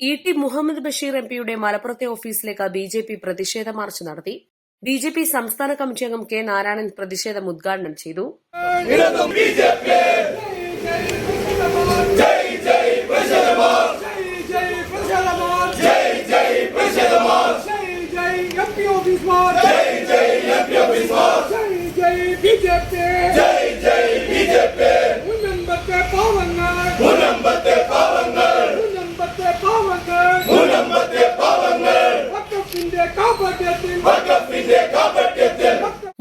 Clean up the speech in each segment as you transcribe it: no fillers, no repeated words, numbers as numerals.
ഇ.ടി. മുഹമ്മദ് ബഷീർ എംപിയുടെ മലപ്പുറത്തെ ഓഫീസിലേക്ക് ബിജെപി പ്രതിഷേധ മാർച്ച് നടത്തി. ബിജെപി സംസ്ഥാന കമ്മിറ്റി അംഗം കെ നാരായണൻ പ്രതിഷേധം ഉദ്ഘാടനം ചെയ്തു.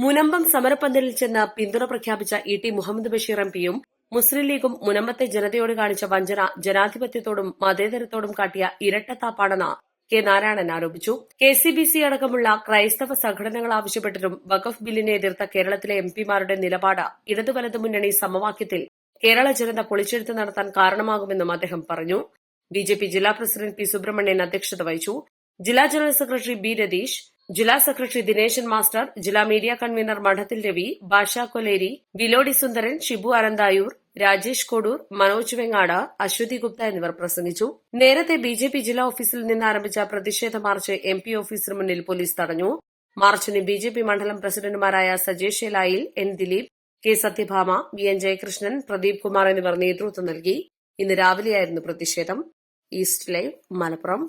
മുനമ്പം സമരപ്പന്തലിൽ ചെന്ന് പിന്തുണ പ്രഖ്യാപിച്ച ഇ.ടി. മുഹമ്മദ് ബഷീർ എംപിയും മുസ്ലിം ലീഗും മുനമ്പത്തെ ജനതയോട് കാണിച്ച വഞ്ചന ജനാധിപത്യത്തോടും മതേതരത്തോടും കാട്ടിയ ഇരട്ടത്താപ്പാണെന്ന് കെ നാരായണൻ ആരോപിച്ചു. കെസിബിസി അടക്കമുള്ള ക്രൈസ്തവ സംഘടനകൾ ആവശ്യപ്പെട്ടിട്ടും വഖഫ് ബില്ലിനെ എതിർത്ത കേരളത്തിലെ എംപിമാരുടെ നിലപാട് ഇടതു വലതു മുന്നണി സമവാക്യത്തിൽ കേരള ജനത പൊളിച്ചെഴുത്ത് നടത്താൻ കാരണമാകുമെന്നും അദ്ദേഹം പറഞ്ഞു. ബിജെപി ജില്ലാ പ്രസിഡന്റ് പി സുബ്രഹ്മണ്യൻ അധ്യക്ഷത വഹിച്ചു. ജില്ലാ ജനറൽ സെക്രട്ടറി ബി രതീഷ്, ജില്ലാ സെക്രട്ടറി ദിനേശൻ മാസ്റ്റർ, ജില്ലാ മീഡിയ കൺവീനർ മഠത്തിൽ രവി, ഭാഷ കൊലേരി, വിലോടി സുന്ദരൻ, ഷിബു അനന്തായൂർ, രാജേഷ് കോഡൂർ, മനോജ് വെങ്ങാട്, അശ്വതി ഗുപ്ത എന്നിവർ പ്രസംഗിച്ചു. നേരത്തെ ബിജെപി ജില്ലാ ഓഫീസിൽ നിന്ന് ആരംഭിച്ച പ്രതിഷേധ മാർച്ച് എംപി ഓഫീസിന് മുന്നിൽ പോലീസ് തടഞ്ഞു. മാർച്ചിന് ബിജെപി മണ്ഡലം പ്രസിഡന്റുമാരായ സജേഷ് ഷെലായിൽ, N Dileep, K Sathyabhama, V N Jayakrishnan, Pradeep Kumar എന്നിവർ നേതൃത്വം നൽകി. ഇന്ന് രാവിലെയായിരുന്നു പ്രതിഷേധം. East Live, Malappuram.